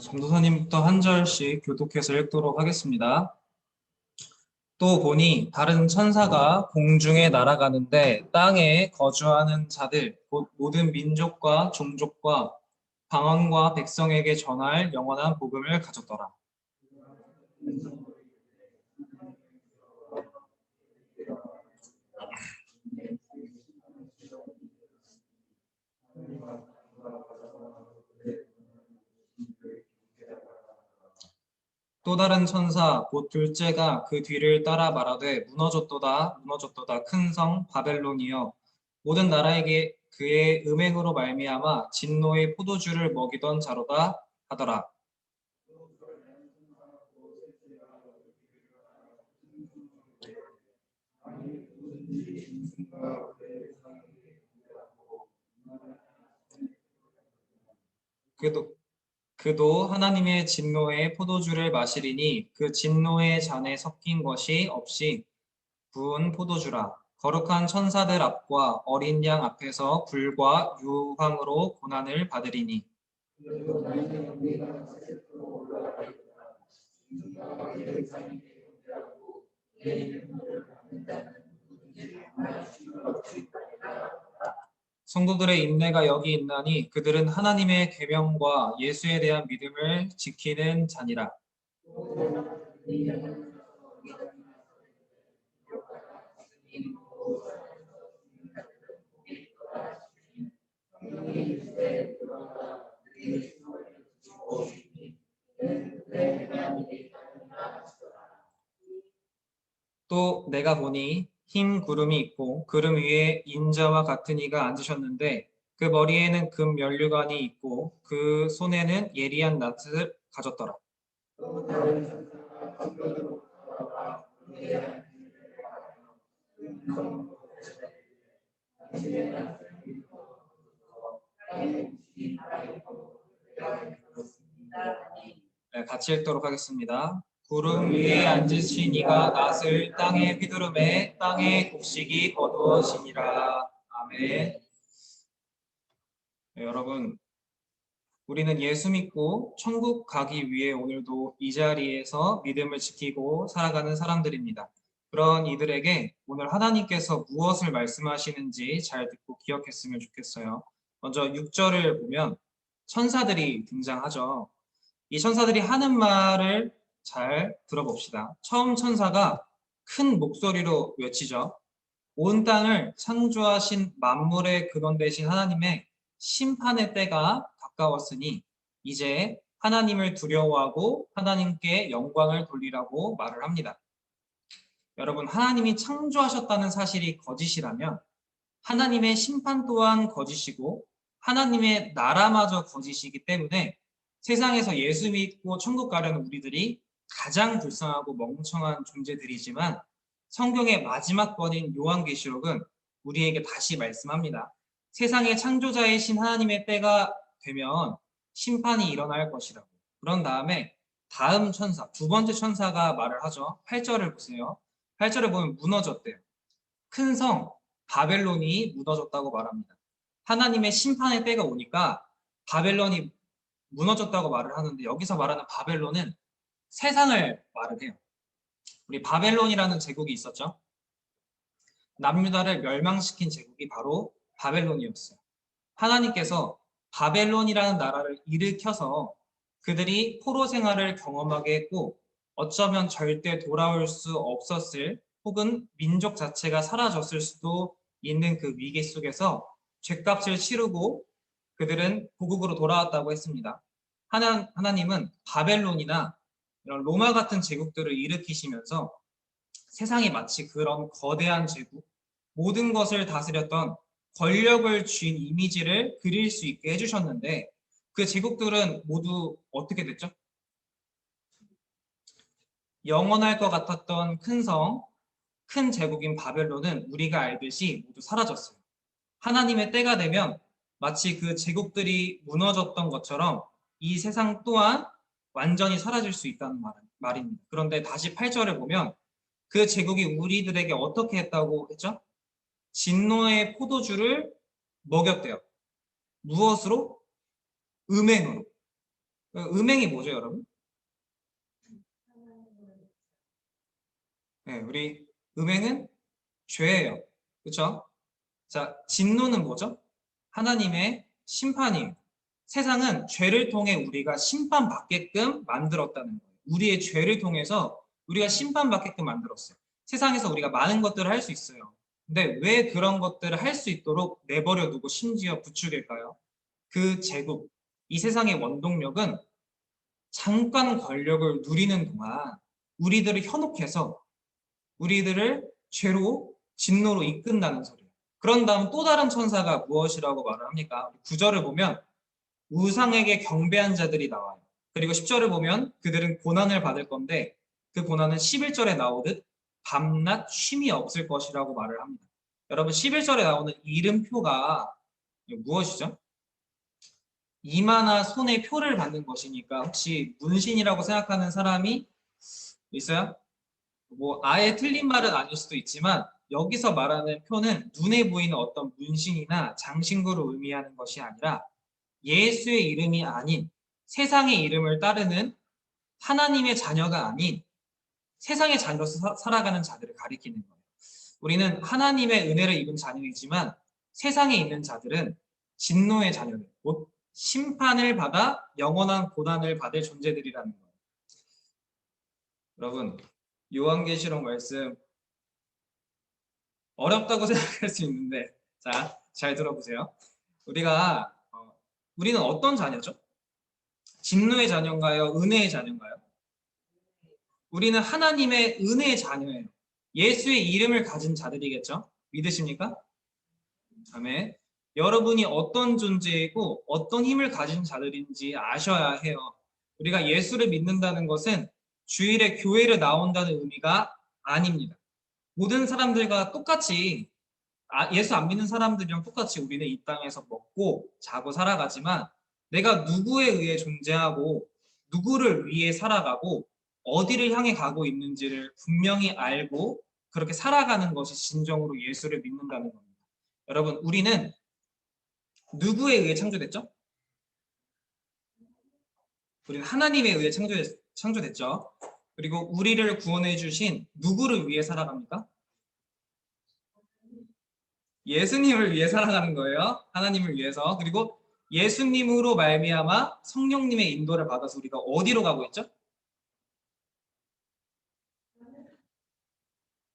전도사님부터 한 절씩 교독해서 읽도록 하겠습니다. 또 보니 다른 천사가 공중에 날아가는데 땅에 거주하는 자들 곧 모든 민족과 종족과 방언과 백성에게 전할 영원한 복음을 가졌더라. 또 다른 천사 곧 둘째가 그 뒤를 따라 말하되 무너졌도다 무너졌도다 큰 성 바벨론이여 모든 나라에게 그의 음행으로 말미암아 진노의 포도주를 먹이던 자로다 하더라. 그도 하나님의 진노의 포도주를 마시리니 그 진노의 잔에 섞인 것이 없이 부은 포도주라. 거룩한 천사들 앞과 어린 양 앞에서 불과 유황으로 고난을 받으리니. 성도들의 인내가 여기 있나니 그들은 하나님의 계명과 예수에 대한 믿음을 지키는 자니라. 또 내가 보니 흰 구름이 있고 구름 위에 인자와 같은 이가 앉으셨는데 그 머리에는 금 면류관이 있고 그 손에는 예리한 낫을 가졌더라. 네, 같이 읽도록 하겠습니다. 구름 위에 앉으신 이가 낫을 땅에 휘두르매 땅의 곡식이 거두어지니라. 아멘. 네, 여러분, 우리는 예수 믿고 천국 가기 위해 오늘도 이 자리에서 믿음을 지키고 살아가는 사람들입니다. 그런 이들에게 오늘 하나님께서 무엇을 말씀하시는지 잘 듣고 기억했으면 좋겠어요. 먼저 6절을 보면 천사들이 등장하죠. 이 천사들이 하는 말을 잘 들어봅시다. 처음 천사가 큰 목소리로 외치죠. 온 땅을 창조하신 만물의 근원 되신 하나님의 심판의 때가 가까웠으니 이제 하나님을 두려워하고 하나님께 영광을 돌리라고 말을 합니다. 여러분, 하나님이 창조하셨다는 사실이 거짓이라면 하나님의 심판 또한 거짓이고 하나님의 나라마저 거짓이기 때문에 세상에서 예수 믿고 천국 가려는 우리들이 가장 불쌍하고 멍청한 존재들이지만 성경의 마지막 번인 요한계시록은 우리에게 다시 말씀합니다. 세상의 창조자이신 하나님의 때가 되면 심판이 일어날 것이라고. 그런 다음에 다음 천사, 두 번째 천사가 말을 하죠. 8절을 보세요. 8절에 보면 무너졌대요. 큰 성 바벨론이 무너졌다고 말합니다. 하나님의 심판의 때가 오니까 바벨론이 무너졌다고 말을 하는데 여기서 말하는 바벨론은 세상을 말을 해요. 우리 바벨론이라는 제국이 있었죠. 남유다를 멸망시킨 제국이 바로 바벨론이었어요. 하나님께서 바벨론이라는 나라를 일으켜서 그들이 포로 생활을 경험하게 했고 어쩌면 절대 돌아올 수 없었을 혹은 민족 자체가 사라졌을 수도 있는 그 위기 속에서 죗값을 치르고 그들은 고국으로 돌아왔다고 했습니다. 하나님은 바벨론이나 이런 로마 같은 제국들을 일으키시면서 세상에 마치 그런 거대한 제국, 모든 것을 다스렸던 권력을 쥔 이미지를 그릴 수 있게 해주셨는데 그 제국들은 모두 어떻게 됐죠? 영원할 것 같았던 큰 성, 큰 제국인 바벨론은 우리가 알듯이 모두 사라졌어요. 하나님의 때가 되면 마치 그 제국들이 무너졌던 것처럼 이 세상 또한 완전히 사라질 수 있다는 말입니다. 그런데 다시 8절을 보면 그 제국이 우리들에게 어떻게 했다고 했죠? 진노의 포도주를 먹였대요. 무엇으로? 음행으로. 음행이 뭐죠, 여러분? 네, 우리 음행은 죄예요. 그렇죠? 자, 진노는 뭐죠? 하나님의 심판이에요. 세상은 죄를 통해 우리가 심판받게끔 만들었다는 거예요. 우리의 죄를 통해서 우리가 심판받게끔 만들었어요. 세상에서 우리가 많은 것들을 할 수 있어요. 근데 왜 그런 것들을 할 수 있도록 내버려 두고 심지어 부추길까요? 그 제국, 이 세상의 원동력은 잠깐 권력을 누리는 동안 우리들을 현혹해서 우리들을 죄로 진노로 이끈다는 소리예요. 그런 다음 또 다른 천사가 무엇이라고 말을 합니까? 9절을 보면 우상에게 경배한 자들이 나와요. 그리고 10절을 보면 그들은 고난을 받을 건데 그 고난은 11절에 나오듯 밤낮 쉼이 없을 것이라고 말을 합니다. 여러분 11절에 나오는 이름표가 무엇이죠? 이마나 손에 표를 받는 것이니까 혹시 문신이라고 생각하는 사람이 있어요? 뭐 아예 틀린 말은 아닐 수도 있지만 여기서 말하는 표는 눈에 보이는 어떤 문신이나 장신구를 의미하는 것이 아니라 예수의 이름이 아닌 세상의 이름을 따르는 하나님의 자녀가 아닌 세상의 자녀로서 살아가는 자들을 가리키는 거예요. 우리는 하나님의 은혜를 입은 자녀이지만 세상에 있는 자들은 진노의 자녀들, 곧 심판을 받아 영원한 고난을 받을 존재들이라는 거예요. 여러분, 요한계시록 말씀 어렵다고 생각할 수 있는데 자, 잘 들어보세요. 우리는 어떤 자녀죠? 진노의 자녀인가요? 은혜의 자녀인가요? 우리는 하나님의 은혜의 자녀예요. 예수의 이름을 가진 자들이겠죠? 믿으십니까? 아멘. 여러분이 어떤 존재이고 어떤 힘을 가진 자들인지 아셔야 해요. 우리가 예수를 믿는다는 것은 주일에 교회를 나온다는 의미가 아닙니다. 모든 사람들과 똑같이 예수 안 믿는 사람들이랑 똑같이 우리는 이 땅에서 먹고 자고 살아가지만 내가 누구에 의해 존재하고 누구를 위해 살아가고 어디를 향해 가고 있는지를 분명히 알고 그렇게 살아가는 것이 진정으로 예수를 믿는다는 겁니다. 여러분, 우리는 누구에 의해 창조됐죠? 우리는 하나님에 의해 창조됐죠. 그리고 우리를 구원해 주신 누구를 위해 살아갑니까? 예수님을 위해 살아가는 거예요. 하나님을 위해서. 그리고 예수님으로 말미암아 성령님의 인도를 받아서 우리가 어디로 가고 있죠?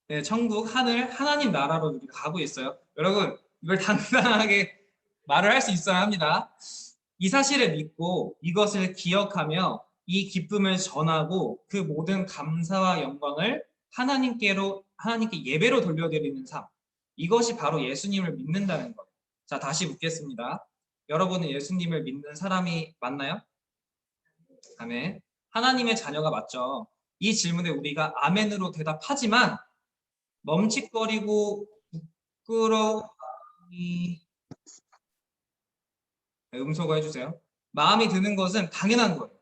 네, 천국, 하늘, 하나님 나라로 우리가 가고 있어요. 여러분, 이걸 당당하게 말을 할 수 있어야 합니다. 이 사실을 믿고 이것을 기억하며 이 기쁨을 전하고 그 모든 감사와 영광을 하나님께 예배로 돌려드리는 삶. 이것이 바로 예수님을 믿는다는 거예요. 자, 다시 묻겠습니다. 여러분은 예수님을 믿는 사람이 맞나요? 아멘. 하나님의 자녀가 맞죠. 이 질문에 우리가 아멘으로 대답하지만 멈칫거리고 부끄러움이 음소거 해주세요. 마음이 드는 것은 당연한 거예요.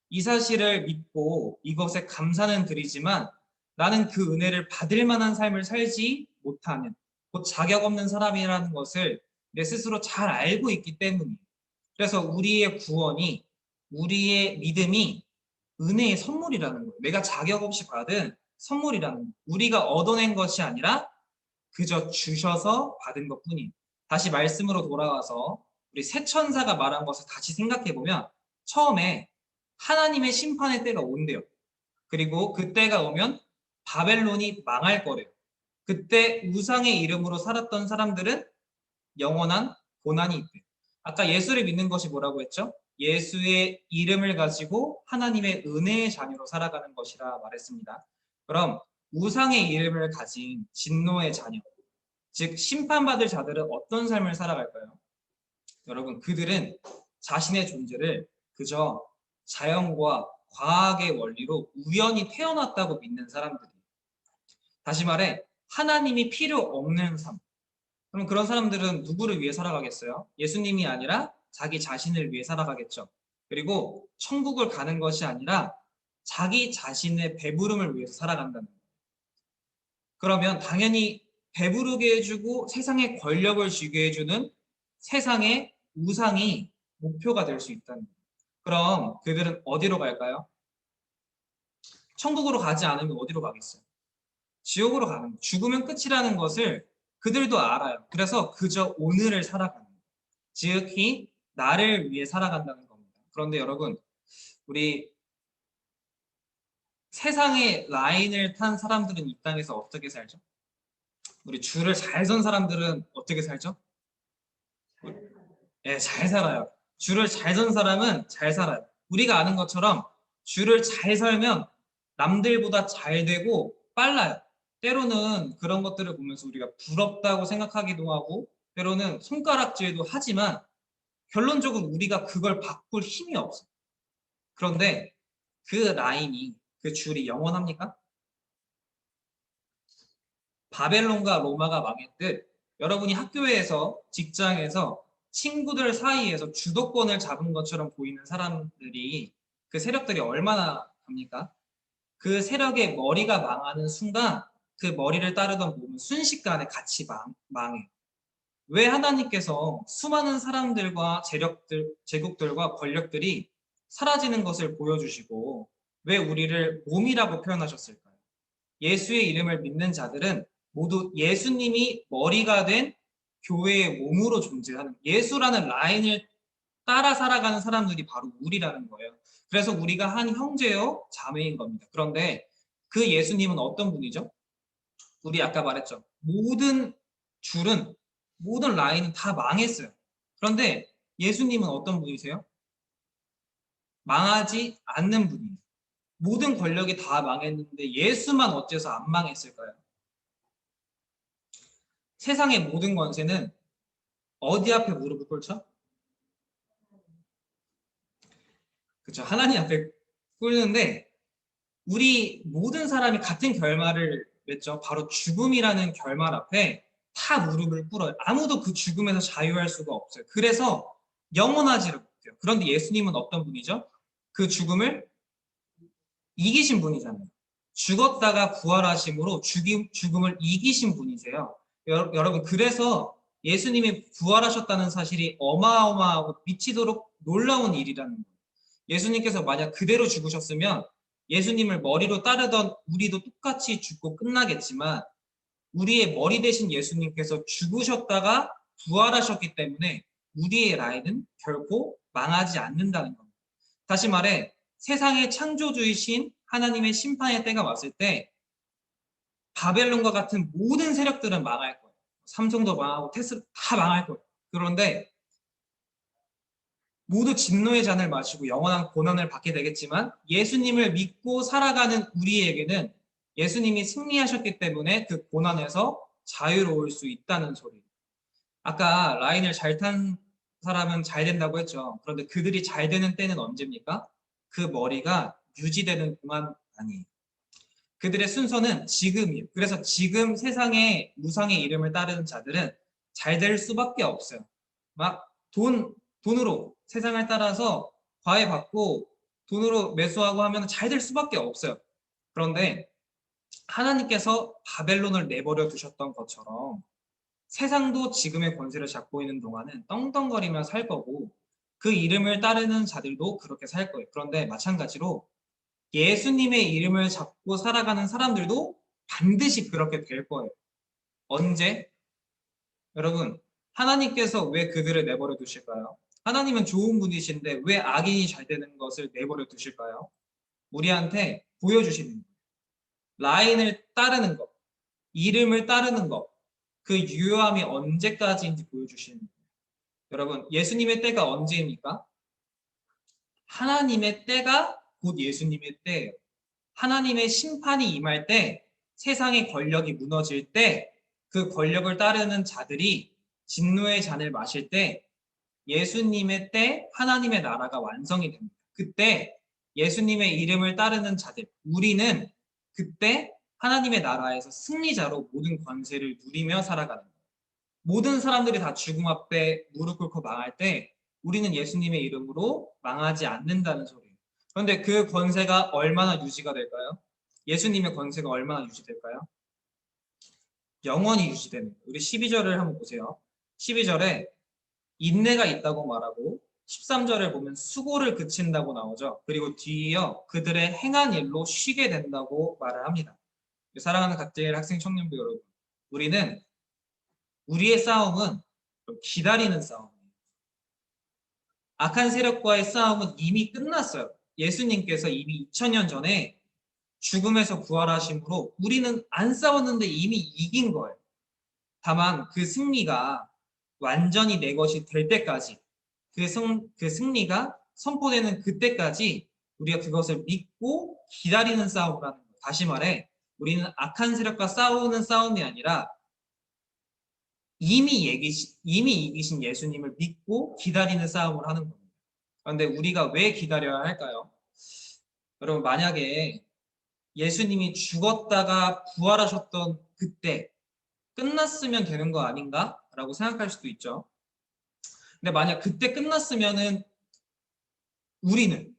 이 사실을 믿고 이것에 감사는 드리지만 나는 그 은혜를 받을 만한 삶을 살지 못하는 곧 자격 없는 사람이라는 것을 내 스스로 잘 알고 있기 때문이에요. 그래서 우리의 구원이 우리의 믿음이 은혜의 선물이라는 거예요. 내가 자격 없이 받은 선물이라는 거예요. 우리가 얻어낸 것이 아니라 그저 주셔서 받은 것뿐이에요. 다시 말씀으로 돌아와서 우리 새 천사가 말한 것을 다시 생각해 보면 처음에 하나님의 심판의 때가 온대요. 그리고 그 때가 오면 바벨론이 망할 거래요. 그때 우상의 이름으로 살았던 사람들은 영원한 고난이 있대요. 아까 예수를 믿는 것이 뭐라고 했죠? 예수의 이름을 가지고 하나님의 은혜의 자녀로 살아가는 것이라 말했습니다. 그럼 우상의 이름을 가진 진노의 자녀, 즉 심판받을 자들은 어떤 삶을 살아갈까요? 여러분, 그들은 자신의 존재를 그저 자연과 과학의 원리로 우연히 태어났다고 믿는 사람들이에요. 다시 말해 하나님이 필요 없는 삶. 그럼 그런 사람들은 누구를 위해 살아가겠어요? 예수님이 아니라 자기 자신을 위해 살아가겠죠. 그리고 천국을 가는 것이 아니라 자기 자신의 배부름을 위해서 살아간다는 거예요. 그러면 당연히 배부르게 해주고 세상에 권력을 주게 해주는 세상의 우상이 목표가 될 수 있다는 거예요. 그럼 그들은 어디로 갈까요? 천국으로 가지 않으면 어디로 가겠어요? 지옥으로 가는 거예요. 죽으면 끝이라는 것을 그들도 알아요. 그래서 그저 오늘을 살아가는 거예요. 지극히 나를 위해 살아간다는 겁니다. 그런데 여러분, 우리 세상의 라인을 탄 사람들은 이 땅에서 어떻게 살죠? 우리 줄을 잘 선 사람들은 어떻게 살죠? 예, 잘 살아요. 줄을 잘 선 사람은 잘 살아요. 우리가 아는 것처럼 줄을 잘 설면 남들보다 잘 되고 빨라요. 때로는 그런 것들을 보면서 우리가 부럽다고 생각하기도 하고 때로는 손가락질도 하지만 결론적으로 우리가 그걸 바꿀 힘이 없어요. 그런데 그 라인이, 그 줄이 영원합니까? 바벨론과 로마가 망했듯 여러분이 학교에서, 직장에서, 친구들 사이에서 주도권을 잡은 것처럼 보이는 사람들이, 그 세력들이 얼마나 합니까? 그 세력의 머리가 망하는 순간 그 머리를 따르던 몸은 순식간에 같이 망해요. 왜 하나님께서 수많은 사람들과 제국들과 권력들이 사라지는 것을 보여주시고 왜 우리를 몸이라고 표현하셨을까요? 예수의 이름을 믿는 자들은 모두 예수님이 머리가 된 교회의 몸으로 존재하는, 예수라는 라인을 따라 살아가는 사람들이 바로 우리라는 거예요. 그래서 우리가 한 형제요 자매인 겁니다. 그런데 그 예수님은 어떤 분이죠? 우리 아까 말했죠. 모든 줄은, 모든 라인은 다 망했어요. 그런데 예수님은 어떤 분이세요? 망하지 않는 분이에요. 모든 권력이 다 망했는데 예수만 어째서 안 망했을까요? 세상의 모든 권세는 어디 앞에 무릎을 꿇죠? 그렇죠. 하나님 앞에 꿇는데 우리 모든 사람이 같은 결말을 맺죠. 바로 죽음이라는 결말 앞에 다 무릎을 꿇어요. 아무도 그 죽음에서 자유할 수가 없어요. 그래서 영원하지를 못해요. 그런데 예수님은 어떤 분이죠? 그 죽음을 이기신 분이잖아요. 죽었다가 부활하심으로 죽음을 이기신 분이세요. 여러분, 그래서 예수님이 부활하셨다는 사실이 어마어마하고 미치도록 놀라운 일이라는 거예요. 예수님께서 만약 그대로 죽으셨으면 예수님을 머리로 따르던 우리도 똑같이 죽고 끝나겠지만 우리의 머리 대신 예수님께서 죽으셨다가 부활하셨기 때문에 우리의 라인은 결코 망하지 않는다는 겁니다. 다시 말해 세상의 창조주이신 하나님의 심판의 때가 왔을 때 바벨론과 같은 모든 세력들은 망할 거예요. 삼성도 망하고 테슬라 다 망할 거예요. 그런데 모두 진노의 잔을 마시고 영원한 고난을 받게 되겠지만 예수님을 믿고 살아가는 우리에게는 예수님이 승리하셨기 때문에 그 고난에서 자유로울 수 있다는 소리. 아까 라인을 잘 탄 사람은 잘 된다고 했죠. 그런데 그들이 잘 되는 때는 언제입니까? 그 머리가 유지되는 동안 아니에요. 그들의 순서는 지금이에요. 그래서 지금 세상의 우상의 이름을 따르는 자들은 잘 될 수밖에 없어요. 막 돈으로 세상을 따라서 과외받고 돈으로 매수하고 하면 잘 될 수밖에 없어요. 그런데 하나님께서 바벨론을 내버려 두셨던 것처럼 세상도 지금의 권세를 잡고 있는 동안은 떵떵거리며 살 거고 그 이름을 따르는 자들도 그렇게 살 거예요. 그런데 마찬가지로 예수님의 이름을 잡고 살아가는 사람들도 반드시 그렇게 될 거예요. 언제? 여러분, 하나님께서 왜 그들을 내버려 두실까요? 하나님은 좋은 분이신데 왜 악인이 잘 되는 것을 내버려 두실까요? 우리한테 보여주시는 거예요. 라인을 따르는 것, 이름을 따르는 것, 그 유효함이 언제까지인지 보여주시는 거예요. 여러분, 예수님의 때가 언제입니까? 하나님의 때가 곧 예수님의 때예요. 하나님의 심판이 임할 때, 세상의 권력이 무너질 때, 그 권력을 따르는 자들이 진노의 잔을 마실 때, 예수님의 때 하나님의 나라가 완성이 됩니다. 그때 예수님의 이름을 따르는 자들, 우리는 그때 하나님의 나라에서 승리자로 모든 권세를 누리며 살아가는 거예요. 모든 사람들이 다 죽음 앞에 무릎 꿇고 망할 때 우리는 예수님의 이름으로 망하지 않는다는 소리예요. 그런데 그 권세가 얼마나 유지가 될까요? 예수님의 권세가 얼마나 유지될까요? 영원히 유지되는 거예요. 우리 12절을 한번 보세요. 12절에 인내가 있다고 말하고 13절을 보면 수고를 그친다고 나오죠. 그리고 뒤이어 그들의 행한 일로 쉬게 된다고 말을 합니다. 사랑하는 각자의 학생 청년부 여러분, 우리의 싸움은 기다리는 싸움이에요. 악한 세력과의 싸움은 이미 끝났어요. 예수님께서 이미 2000년 전에 죽음에서 부활하심으로 우리는 안 싸웠는데 이미 이긴 거예요. 다만 그 승리가 완전히 내 것이 될 때까지, 그 승리가 선포되는 그때까지 우리가 그것을 믿고 기다리는 싸움을 하는 거예요. 다시 말해, 우리는 악한 세력과 싸우는 싸움이 아니라 이미 이기신 예수님을 믿고 기다리는 싸움을 하는 겁니다. 그런데 우리가 왜 기다려야 할까요? 여러분, 만약에 예수님이 죽었다가 부활하셨던 그때 끝났으면 되는 거 아닌가? 라고 생각할 수도 있죠. 근데 만약 그때 끝났으면은 우리는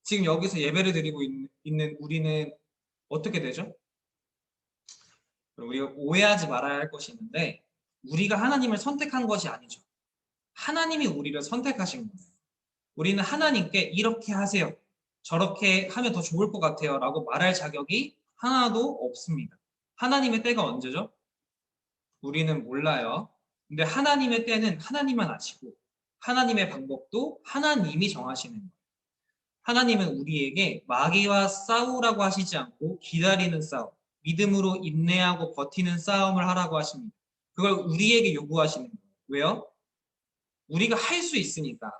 지금 여기서 예배를 드리고 있는 우리는 어떻게 되죠? 우리가 오해하지 말아야 할 것이 있는데 우리가 하나님을 선택한 것이 아니죠. 하나님이 우리를 선택하신 거예요. 우리는 하나님께 이렇게 하세요, 저렇게 하면 더 좋을 것 같아요 라고 말할 자격이 하나도 없습니다. 하나님의 때가 언제죠? 우리는 몰라요. 근데 하나님의 때는 하나님만 아시고 하나님의 방법도 하나님이 정하시는 거예요. 하나님은 우리에게 마귀와 싸우라고 하시지 않고 기다리는 싸움, 믿음으로 인내하고 버티는 싸움을 하라고 하십니다. 그걸 우리에게 요구하시는 거예요. 왜요? 우리가 할 수 있으니까.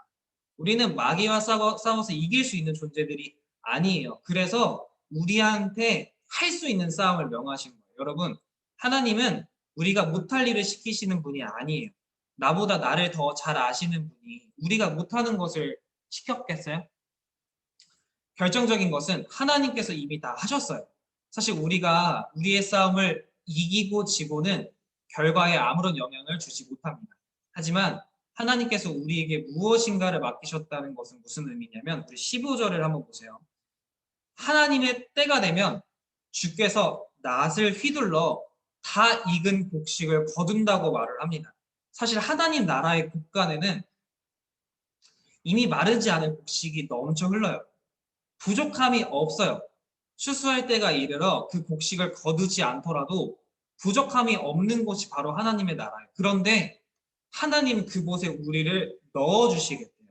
우리는 마귀와 싸워서 이길 수 있는 존재들이 아니에요. 그래서 우리한테 할 수 있는 싸움을 명하신 거예요. 여러분, 하나님은 우리가 못할 일을 시키시는 분이 아니에요. 나보다 나를 더 잘 아시는 분이 우리가 못하는 것을 시켰겠어요? 결정적인 것은 하나님께서 이미 다 하셨어요. 사실 우리가 우리의 싸움을 이기고 지고는 결과에 아무런 영향을 주지 못합니다. 하지만 하나님께서 우리에게 무엇인가를 맡기셨다는 것은 무슨 의미냐면 우리 15절을 한번 보세요. 하나님의 때가 되면 주께서 낫을 휘둘러 다 익은 곡식을 거둔다고 말을 합니다. 사실 하나님 나라의 곳간에는 이미 마르지 않은 곡식이 넘쳐 흘러요. 부족함이 없어요. 추수할 때가 이르러 그 곡식을 거두지 않더라도 부족함이 없는 곳이 바로 하나님의 나라예요. 그런데 하나님 그곳에 우리를 넣어주시겠대요.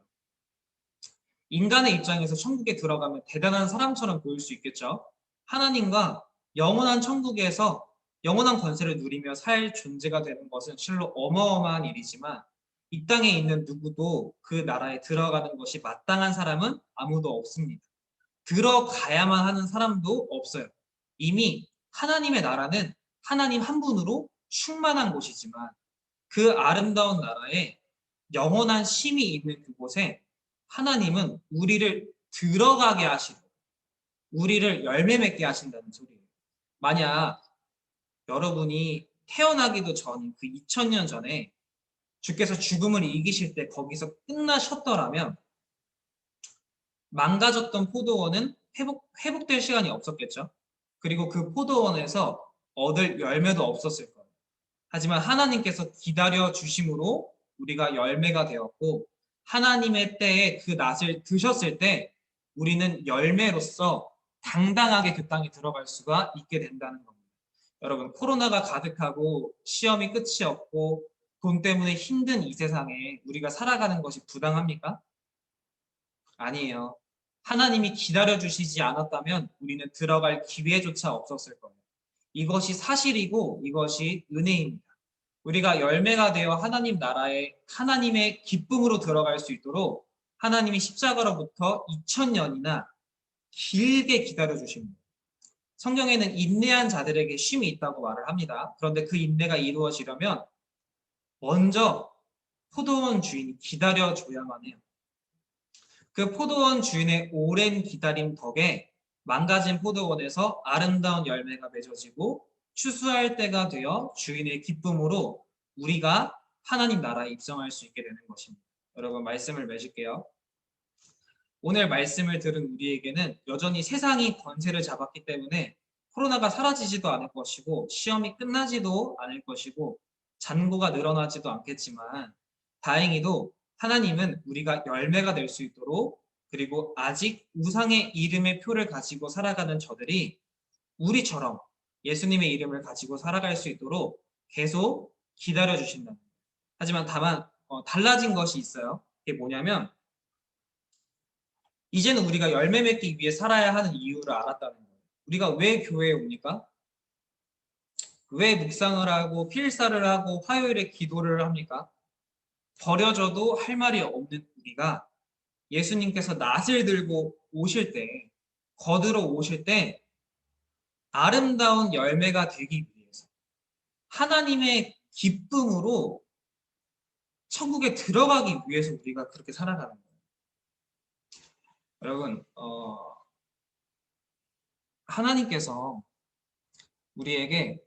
인간의 입장에서 천국에 들어가면 대단한 사람처럼 보일 수 있겠죠. 하나님과 영원한 천국에서 영원한 권세를 누리며 살 존재가 되는 것은 실로 어마어마한 일이지만 이 땅에 있는 누구도 그 나라에 들어가는 것이 마땅한 사람은 아무도 없습니다. 들어가야만 하는 사람도 없어요. 이미 하나님의 나라는 하나님 한 분으로 충만한 곳이지만 그 아름다운 나라에 영원한 쉼이 있는 그곳에 하나님은 우리를 들어가게 하시고 우리를 열매 맺게 하신다는 소리예요. 만약 여러분이 태어나기도 전인 그 2000년 전에 주께서 죽음을 이기실 때 거기서 끝나셨더라면 망가졌던 포도원은 회복될 시간이 없었겠죠. 그리고 그 포도원에서 얻을 열매도 없었을 거예요. 하지만 하나님께서 기다려 주심으로 우리가 열매가 되었고 하나님의 때에 그 낫을 드셨을 때 우리는 열매로서 당당하게 그 땅에 들어갈 수가 있게 된다는 겁니다. 여러분, 코로나가 가득하고 시험이 끝이 없고 돈 때문에 힘든 이 세상에 우리가 살아가는 것이 부당합니까? 아니에요. 하나님이 기다려주시지 않았다면 우리는 들어갈 기회조차 없었을 거예요. 이것이 사실이고 이것이 은혜입니다. 우리가 열매가 되어 하나님 나라에 하나님의 기쁨으로 들어갈 수 있도록 하나님이 십자가로부터 2000년이나 길게 기다려주십니다. 성경에는 인내한 자들에게 쉼이 있다고 말을 합니다. 그런데 그 인내가 이루어지려면 먼저 포도원 주인이 기다려줘야만 해요. 그 포도원 주인의 오랜 기다림 덕에 망가진 포도원에서 아름다운 열매가 맺어지고 추수할 때가 되어 주인의 기쁨으로 우리가 하나님 나라에 입성할 수 있게 되는 것입니다. 여러분, 말씀을 맺을게요. 오늘 말씀을 들은 우리에게는 여전히 세상이 권세를 잡았기 때문에 코로나가 사라지지도 않을 것이고 시험이 끝나지도 않을 것이고 잔고가 늘어나지도 않겠지만 다행히도 하나님은 우리가 열매가 될 수 있도록, 그리고 아직 우상의 이름의 표를 가지고 살아가는 저들이 우리처럼 예수님의 이름을 가지고 살아갈 수 있도록 계속 기다려 주신다. 하지만 다만 달라진 것이 있어요. 그게 뭐냐면 이제는 우리가 열매 맺기 위해 살아야 하는 이유를 알았다는 거예요. 우리가 왜 교회에 오니까? 왜 묵상을 하고 필사를 하고 화요일에 기도를 합니까? 버려져도 할 말이 없는 우리가 예수님께서 낫을 들고 오실 때, 거들어 오실 때 아름다운 열매가 되기 위해서 하나님의 기쁨으로 천국에 들어가기 위해서 우리가 그렇게 살아가는 거예요. 여러분, 하나님께서 우리에게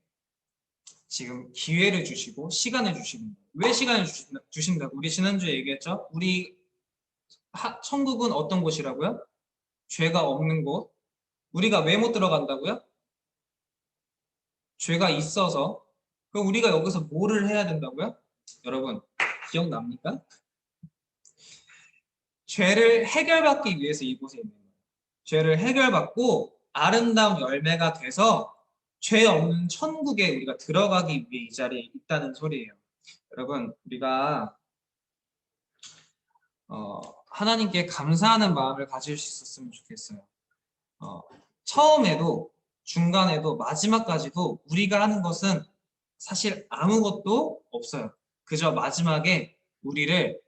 지금 기회를 주시고 시간을 주십니다. 왜 시간을 주신다고? 우리 지난주에 얘기했죠? 우리 천국은 어떤 곳이라고요? 죄가 없는 곳. 우리가 왜 못 들어간다고요? 죄가 있어서. 그럼 우리가 여기서 뭐를 해야 된다고요? 여러분, 기억납니까? 죄를 해결받기 위해서 이곳에 있는 거예요. 죄를 해결받고 아름다운 열매가 돼서 죄 없는 천국에 우리가 들어가기 위해 이 자리에 있다는 소리예요. 여러분, 우리가 하나님께 감사하는 마음을 가질 수 있었으면 좋겠어요. 처음에도 중간에도 마지막까지도 우리가 하는 것은 사실 아무것도 없어요. 그저 마지막에 우리를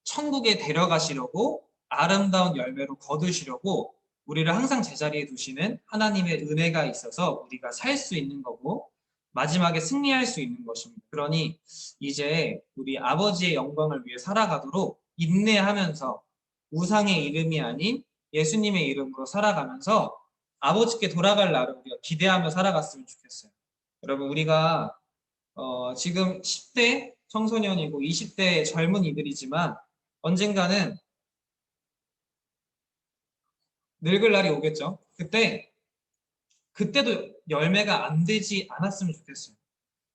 천국에 데려가시려고 아름다운 열매로 거두시려고 우리를 항상 제자리에 두시는 하나님의 은혜가 있어서 우리가 살 수 있는 거고 마지막에 승리할 수 있는 것입니다. 그러니 이제 우리 아버지의 영광을 위해 살아가도록 인내하면서 우상의 이름이 아닌 예수님의 이름으로 살아가면서 아버지께 돌아갈 날을 우리가 기대하며 살아갔으면 좋겠어요. 여러분, 우리가 지금 10대 청소년이고 20대 젊은이들이지만 언젠가는 늙을 날이 오겠죠. 그때도 열매가 안 되지 않았으면 좋겠어요.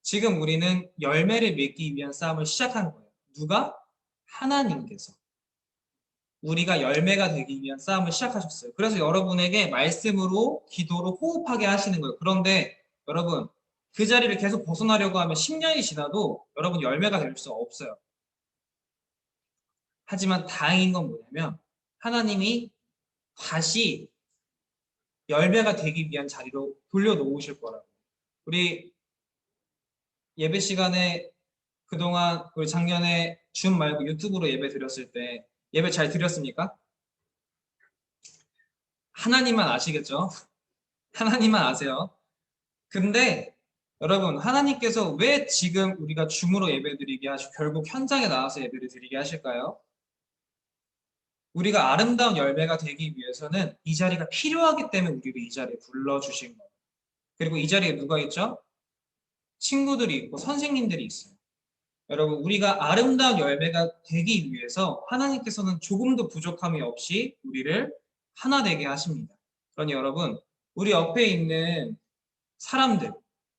지금 우리는 열매를 맺기 위한 싸움을 시작한 거예요. 누가? 하나님께서. 우리가 열매가 되기 위한 싸움을 시작하셨어요. 그래서 여러분에게 말씀으로 기도로 호흡하게 하시는 거예요. 그런데 여러분, 그 자리를 계속 벗어나려고 하면 10년이 지나도 여러분 열매가 될 수 없어요. 하지만 다행인 건 뭐냐면 하나님이 다시 열매가 되기 위한 자리로 돌려놓으실 거라고. 우리 예배 시간에 그동안 우리 작년에 줌 말고 유튜브로 예배 드렸을 때 예배 잘 드렸습니까? 하나님만 아시겠죠? 하나님만 아세요. 근데 여러분, 하나님께서 왜 지금 우리가 줌으로 예배 드리게 하시고 결국 현장에 나와서 예배를 드리게 하실까요? 우리가 아름다운 열매가 되기 위해서는 이 자리가 필요하기 때문에 우리를 이 자리에 불러주신 거예요. 그리고 이 자리에 누가 있죠? 친구들이 있고 선생님들이 있어요. 여러분, 우리가 아름다운 열매가 되기 위해서 하나님께서는 조금도 부족함이 없이 우리를 하나 되게 하십니다. 그러니 여러분, 우리 옆에 있는 사람들,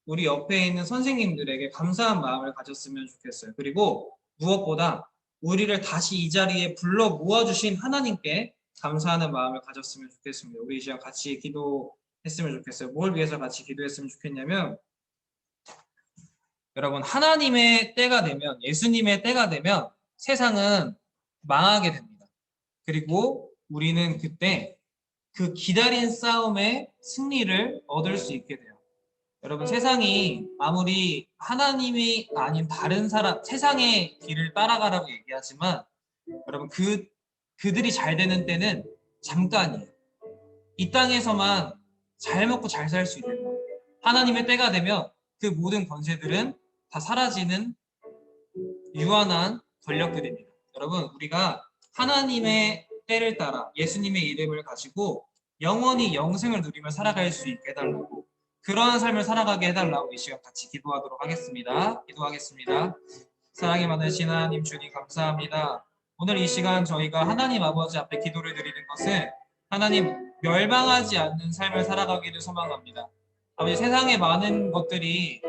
우리 옆에 있는 선생님들에게 감사한 마음을 가졌으면 좋겠어요. 그리고 무엇보다 우리를 다시 이 자리에 불러 모아주신 하나님께 감사하는 마음을 가졌으면 좋겠습니다. 우리 이 시간 같이 기도했으면 좋겠어요. 뭘 위해서 같이 기도했으면 좋겠냐면 여러분, 하나님의 때가 되면, 예수님의 때가 되면 세상은 망하게 됩니다. 그리고 우리는 그때 그 기다린 싸움의 승리를 얻을 수 있게 돼요. 여러분, 세상이 아무리 하나님이 아닌 다른 사람, 세상의 길을 따라가라고 얘기하지만 여러분, 그들이 잘 되는 때는 잠깐이에요. 이 땅에서만 잘 먹고 잘 살 수 있는 거예요. 하나님의 때가 되면 그 모든 권세들은 다 사라지는 유한한 권력들입니다. 여러분, 우리가 하나님의 때를 따라 예수님의 이름을 가지고 영원히 영생을 누리며 살아갈 수 있게 해달라고, 그러한 삶을 살아가게 해달라고 이 시간 같이 기도하도록 하겠습니다. 기도하겠습니다. 사랑이 많으신 하나님 주님 감사합니다. 오늘 이 시간 저희가 하나님 아버지 앞에 기도를 드리는 것은 하나님 멸망하지 않는 삶을 살아가기를 소망합니다. 아버지, 세상의 많은 것들이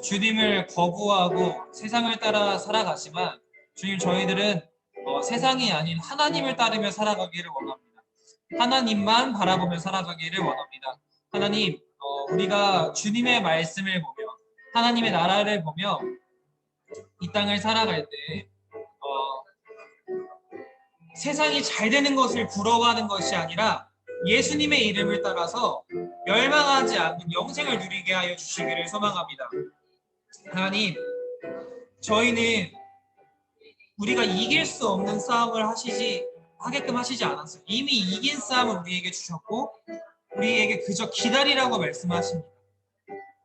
주님을 거부하고 세상을 따라 살아가지만 주님, 저희들은 세상이 아닌 하나님을 따르며 살아가기를 원합니다. 하나님만 바라보며 살아가기를 원합니다. 하나님, 우리가 주님의 말씀을 보며 하나님의 나라를 보며 이 땅을 살아갈 때 세상이 잘 되는 것을 부러워하는 것이 아니라 예수님의 이름을 따라서 멸망하지 않는 영생을 누리게 하여 주시기를 소망합니다. 하나님, 저희는 우리가 이길 수 없는 싸움을 하게끔 하시지 않았어요. 이미 이긴 싸움을 우리에게 주셨고 우리에게 그저 기다리라고 말씀하십니다.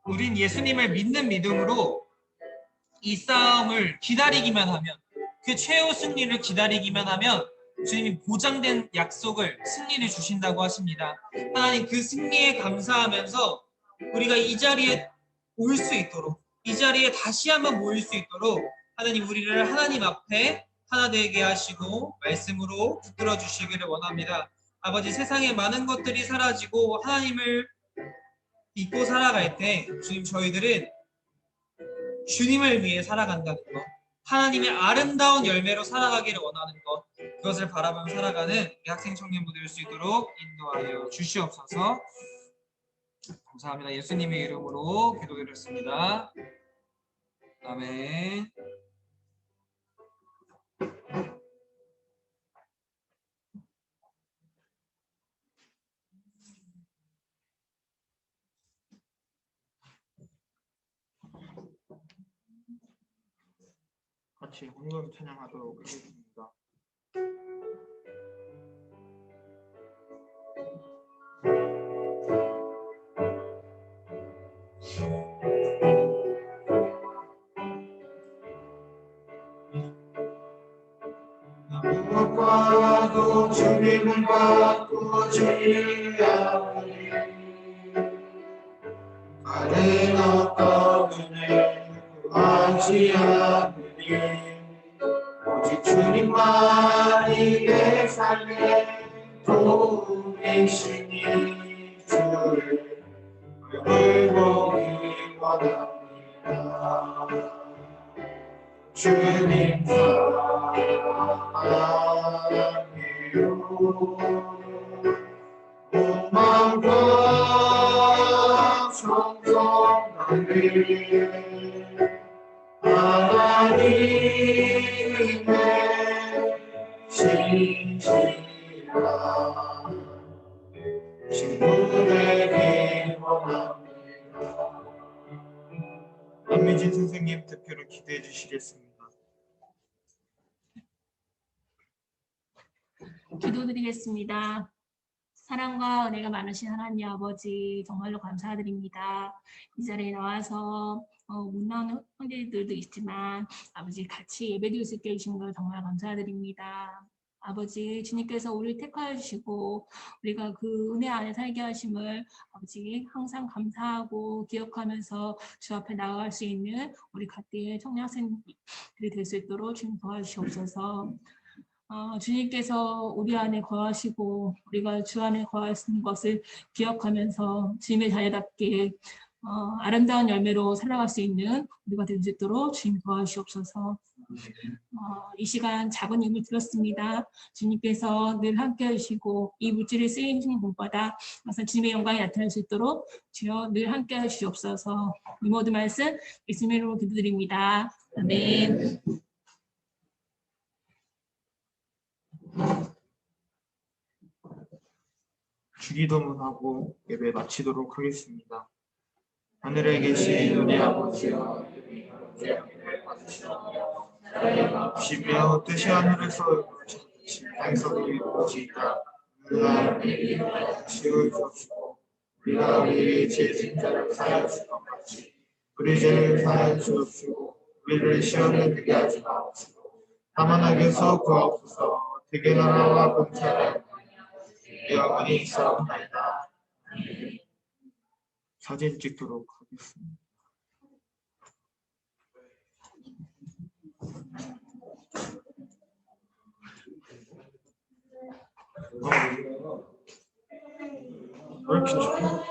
우린 예수님을 믿는 믿음으로 이 싸움을 기다리기만 하면, 그 최후 승리를 기다리기만 하면 주님이 보장된 약속을, 승리를 주신다고 하십니다. 하나님, 그 승리에 감사하면서 우리가 이 자리에 올 수 있도록, 이 자리에 다시 한번 모일 수 있도록 하나님, 우리를 하나님 앞에 하나 되게 하시고 말씀으로 붙들어 주시기를 원합니다. 아버지, 세상에 많은 것들이 사라지고 하나님을 믿고 살아갈 때 주님, 저희들은 주님을 위해 살아간다는 것, 하나님의 아름다운 열매로 살아가기를 원하는 것, 그것을 바라보며 살아가는 우리 학생 청년부들 될 수 있도록 인도하여 주시옵소서. 감사합니다. 예수님의 이름으로 기도드렸습니다. 아멘. 같이 헌금 찬양하도록 하겠습니다. 무엇과도 주님을 받고 주의하오니 다른 어떤 은혜 구하지 않으니 오직 주님만이 내 삶의 도움이시니 주를 보기 원합니다. 주님 사랑해요. 몸마음과 성성 나를 하나님의 신실한 친구되기 원합니다. 안미진 선생님 대표로 기도해 주시겠습니다. 기도드리겠습니다. 사랑과 은혜가 많으신 하나님 아버지, 정말로 감사드립니다. 이 자리에 나와서 못 나오는 형제들도 있지만 아버지 같이 예배드릴 수 있게 해주신 걸 정말 감사드립니다. 아버지, 주님께서 우리를 택하여 주시고 우리가 그 은혜 안에 살게 하심을 아버지 항상 감사하고 기억하면서 주 앞에 나아갈 수 있는 우리 갓디의 청년생들이 될 수 있도록 주님 도와주시옵소서. 주님께서 우리 안에 거하시고 우리가 주 안에 거하시는 것을 기억하면서 주님의 자녀답게 아름다운 열매로 살아갈 수 있는 우리가 될 수 있도록 주님 도와주시옵소서. 이 시간 작은 힘을 드렸습니다. 주님께서 늘 함께 해주시고 이 물질을 쓰이는 곳마다 항상 주님의 영광이 나타날 수 있도록 주여 늘 함께 해주시옵소서. 이 모든 말씀 예수님의 이름으로 기도드립니다. 아멘. 주기도문하고 예배 마치도록 하겠습니다. 하늘에 계신 우리 아버지여, 시며 뜻이 하늘에서 이루어지듯이 땅에서도 이루어지이다. 지을 주옵시고 우리가 우리의 죄 진자를 사하여 줄 것 같이 우리 죄를 사하여 주옵시고 우리를 시험에 들게 하지 마옵시고 다만 악에서 구하옵소서. 대개 나라와 권세는 영원히 있사옵나이다. 사진 찍도록 하겠습니다. 왜 이렇게 좋아?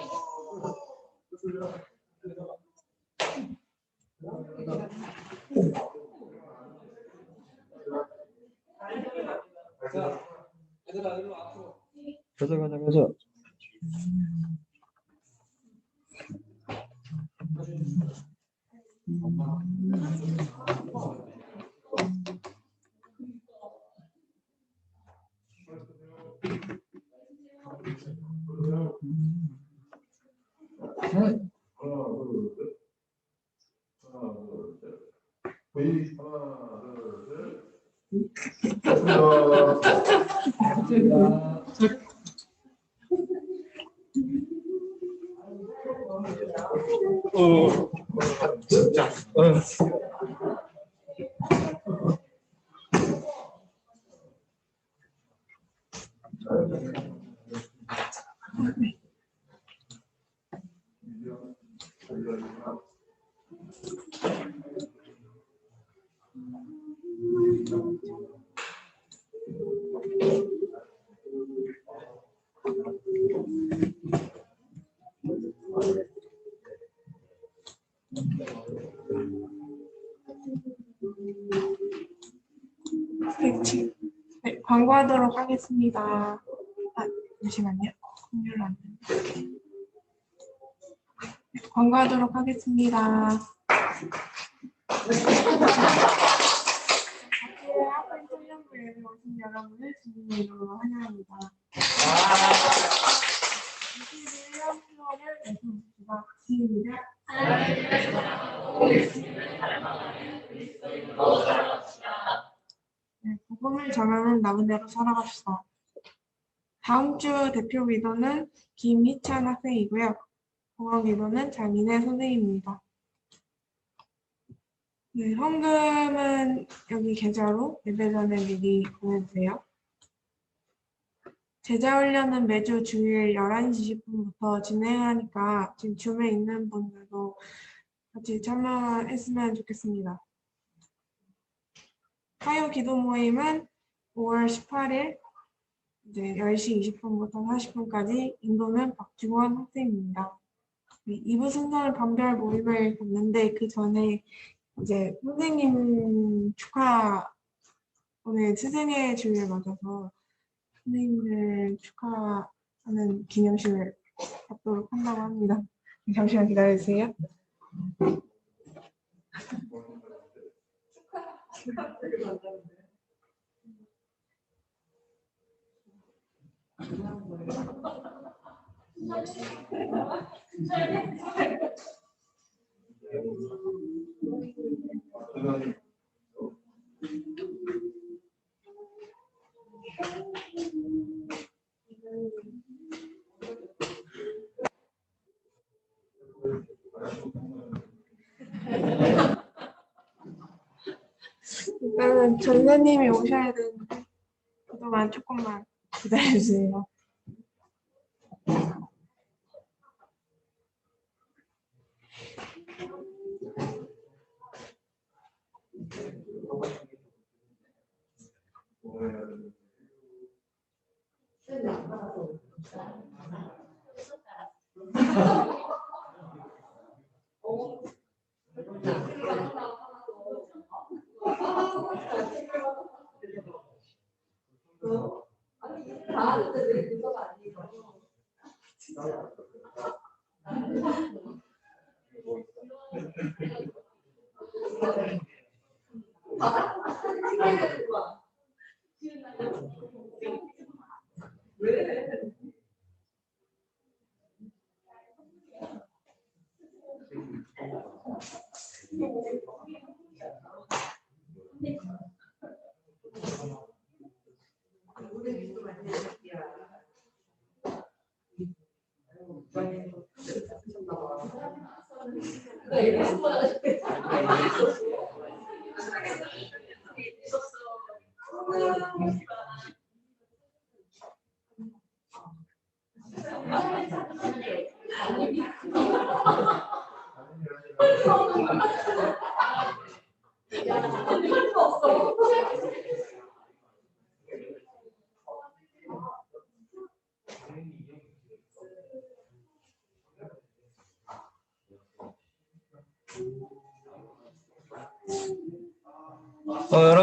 가자. 진짜. 네, 광고하도록 하겠습니다. 잠시만요. 공유를 안 되네. 네, 광고하도록 하겠습니다. 학생 훈련부에 오신 여러분을 주님의 이름으로 환영합니다. 21년 10월을 내십니다. 시작. 네, 복음을 전하는 나그네로 살아갑시다. 다음 주 대표 기도는 김희찬 학생이고요. 공헌 기도는 장인의 선생님입니다. 네, 헌금은 여기 계좌로 예배 전에 미리 보내주세요. 제자훈련은 매주 주일 11시 20분부터 진행하니까 지금 줌에 있는 분들도 같이 참여했으면 좋겠습니다. 화요 기도 모임은 5월 18일 이제 10시 20분부터 40분까지 인도는 박중원 학생입니다. 2부 순서는 반별 모임을 갖는데 그 전에 이제 선생님 축하 오늘 스승의 주일 맞아서 선생님들 축하하는 기념식을 갖도록 한다고 합니다. 잠시만 기다려주세요. 일단은 전사님이 오셔야 되는데 그동안 조금만 기다려주세요.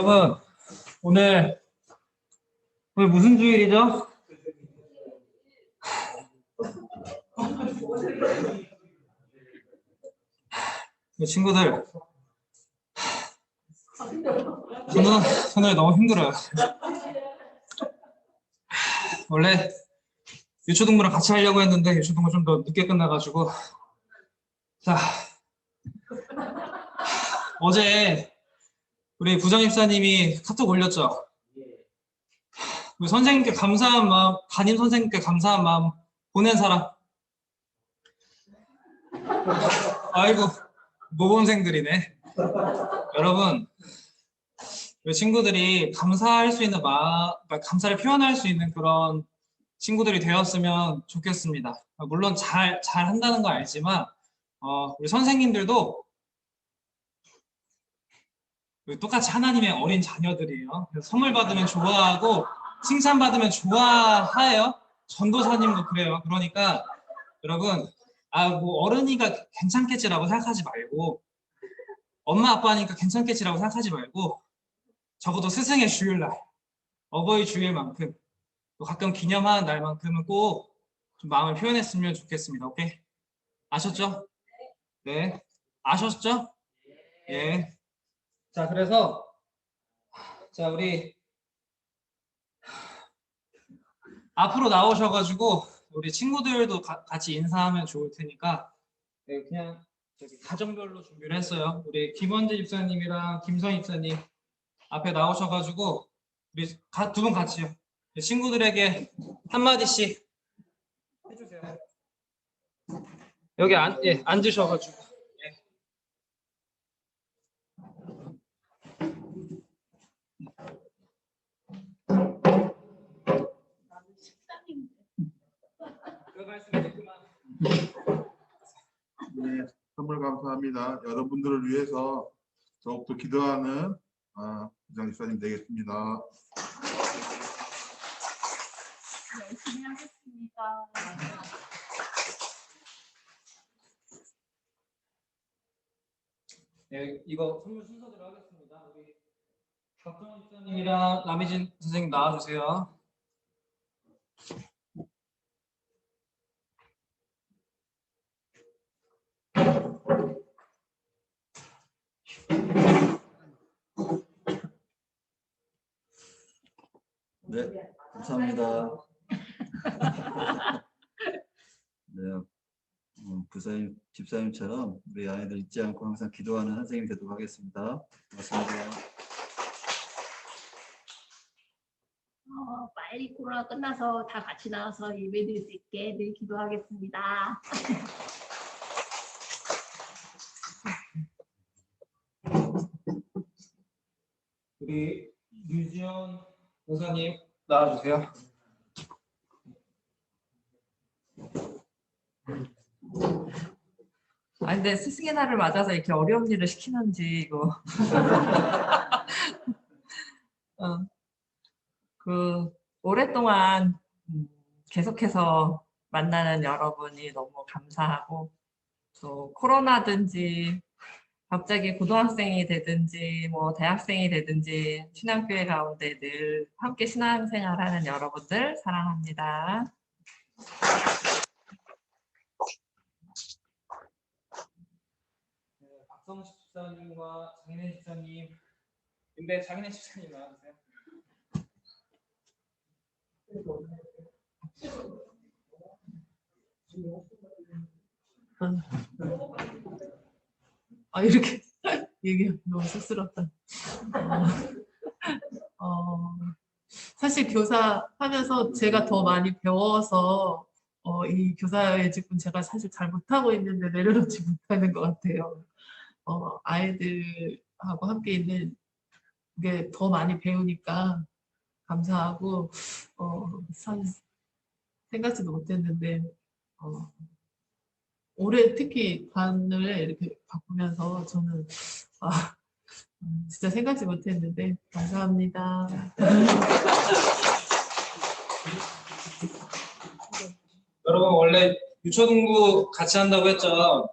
여러분 오늘 오늘 무슨 주일이죠? 친구들, 저는 너무 힘들어요. 원래 유초등부랑 같이 하려고 했는데 유초등부 좀 더 늦게 끝나가지고. 자, 어제 우리 부장입사님이 카톡 올렸죠. 우리 선생님께 감사한 마음, 담임 선생님께 감사한 마음 보낸 사람. 아이고, 모범생들이네. 여러분, 우리 친구들이 감사할 수 있는 그러니까 감사를 표현할 수 있는 그런 친구들이 되었으면 좋겠습니다. 물론 잘 한다는 거 알지만, 우리 선생님들도 똑같이 하나님의 어린 자녀들이에요. 그래서 선물 받으면 좋아하고, 칭찬 받으면 좋아해요. 전도사님도 그래요. 그러니까 여러분, 뭐 어른이가 괜찮겠지라고 생각하지 말고, 엄마 아빠니까 괜찮겠지라고 생각하지 말고, 적어도 스승의 주일날, 어버이 주일만큼, 또 가끔 기념하는 날만큼은 꼭 좀 마음을 표현했으면 좋겠습니다. 오케이? 아셨죠? 네. 아셨죠? 예. 자, 그래서 자, 우리 앞으로 나오셔가지고 우리 친구들도 같이 인사하면 좋을 테니까, 네, 그냥 저기 가정별로 준비를 했어요. 우리 김원재 집사님이랑 김선 집사님 앞에 나오셔가지고 우리 두 분 같이요. 친구들에게 한마디씩 해주세요. 여기 앉으셔가지고. 예. 네, 선물 감사합니다. 여러분들을 위해서 더욱더 기도하는 부장집사님 되겠습니다. 열심히 하겠습니다. 네, 이거 선물 순서대로 하겠습니다. 우리 박정원 집사님이랑 남희진 선생님 나와주세요. 네, 감사합니다. 네, 부사님, 집사님처럼 우리 아이들 잊지 않고 항상 기도하는 선생님 되도록 하겠습니다. 고맙습니다. 빨리 코로나 끝나서 다 같이 나와서 예배 드릴 수 있게 늘 기도하겠습니다. 우리 유지연 목사님 나와주세요. 근데 스승의 날을 맞아서 이렇게 어려운 일을 시키는지 이거 오랫동안 계속해서 만나는 여러분이 너무 감사하고, 또 코로나든지 갑자기 고등학생이 되든지 뭐 대학생이 되든지 신앙교회 가운데 늘 함께 신앙생활하는 여러분들 사랑합니다. 네, 박성식 집사님과 장인혜 집사님. 근데 장인혜 집사님 나와주세요. 이렇게 얘기 너무 쑥스럽다. 사실 교사 하면서 제가 더 많이 배워서 이 교사의 직분 제가 사실 잘 못하고 있는데 내려놓지 못하는 것 같아요. 아이들하고 함께 있는 게 더 많이 배우니까 감사하고, 참 생각지도 못했는데 올해 특히 관을 이렇게 바꾸면서 저는 진짜 생각지 못했는데 감사합니다. 여러분 원래 유초등부 같이 한다고 했죠.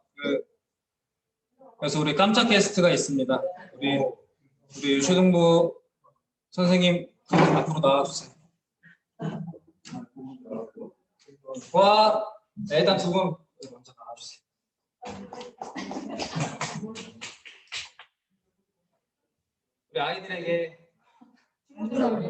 그래서 우리 깜짝 게스트가 있습니다. 우리 유초등부 선생님 앞으로 나와주세요. 와, 네, 일단 두 분 먼저 나와주세요. 우리 아이들에게 인사하는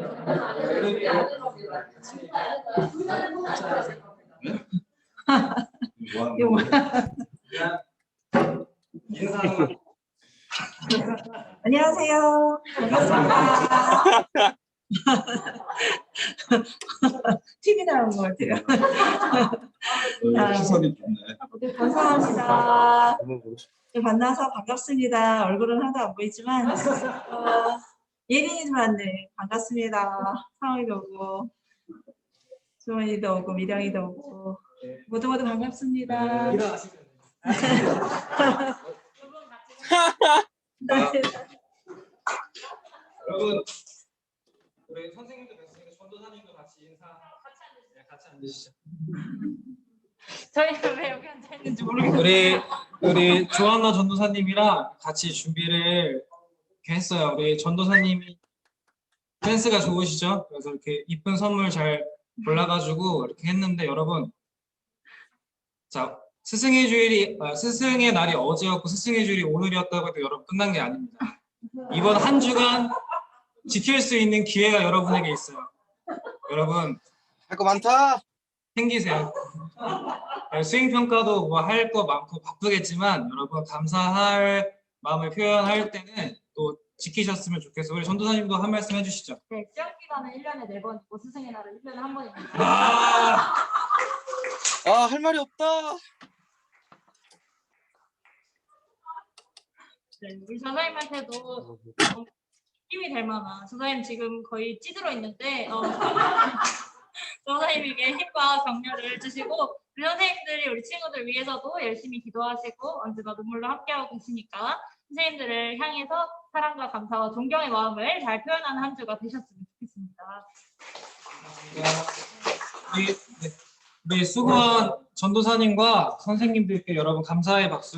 안녕하세요. 반갑습니다. TV 나온 것 같아요. 시선이 좋네. 네, 감사합니다. 네, 만나서 반갑습니다. 얼굴은 하나도 안 보이지만 예린이도 왔네. 반갑습니다. 상호이도 오고 주원이도 오고 미령이도 오고 모두 반갑습니다. 일어나시면 여러분, 우리 선생님도 뵀으니까 전도사님도 같이 인사. 네, 같이 앉으시죠. 저희가 왜 여기 앉아 있는지 모르겠어요. 우리 조한나 전도사님이랑 같이 준비를 이렇게 했어요. 우리 전도사님이 센스가 좋으시죠? 그래서 이렇게 이쁜 선물 잘 골라가지고 이렇게 했는데 여러분, 자 스승의 날이 어제였고 스승의 주일이 오늘이었다고 해도 여러분 끝난 게 아닙니다. 이번 한 주간 지킬 수 있는 기회가 여러분에게 있어요. 여러분 할 거 많다. 챙기세요. 수행평가도 뭐 할 거 많고 바쁘겠지만 여러분 감사할 마음을 표현할 때는 또 지키셨으면 좋겠어요. 우리 전도사님도 한 말씀 해주시죠. 네, 시험 기간은 1년에 4번이고 스승의 날은 1년에 1번입니다. 할 말이 없다. 네, 우리 전사님한테도 힘이 될 만한 전사님 지금 거의 찌들어 있는데 전사님에게 힘과 격려를 주시고 우리 선생님들이 우리 친구들 위해서도 열심히 기도하시고 언제나 눈물로 함께하고 계시니까 선생님들을 향해서 사랑과 감사와 존경의 마음을 잘 표현하는 한 주가 되셨으면 좋겠습니다. 우리 수고한 전도사님과 선생님들께 여러분 감사의 박수.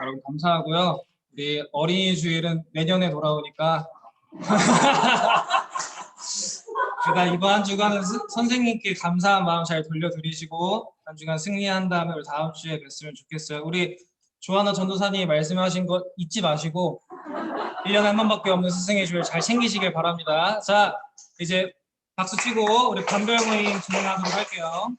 여러분 감사하고요. 우리 어린이 주일은 내년에 돌아오니까 제가 이번 한 주간은 선생님께 감사한 마음 잘 돌려드리시고 한 주간 승리한 다음에 우리 다음 주에 뵀으면 좋겠어요. 우리 조하나 전도사님이 말씀하신 것 잊지 마시고 1년에 한 번밖에 없는 스승의 주일 잘 챙기시길 바랍니다. 자, 이제 박수 치고 우리 반별 모임 진행하도록 할게요.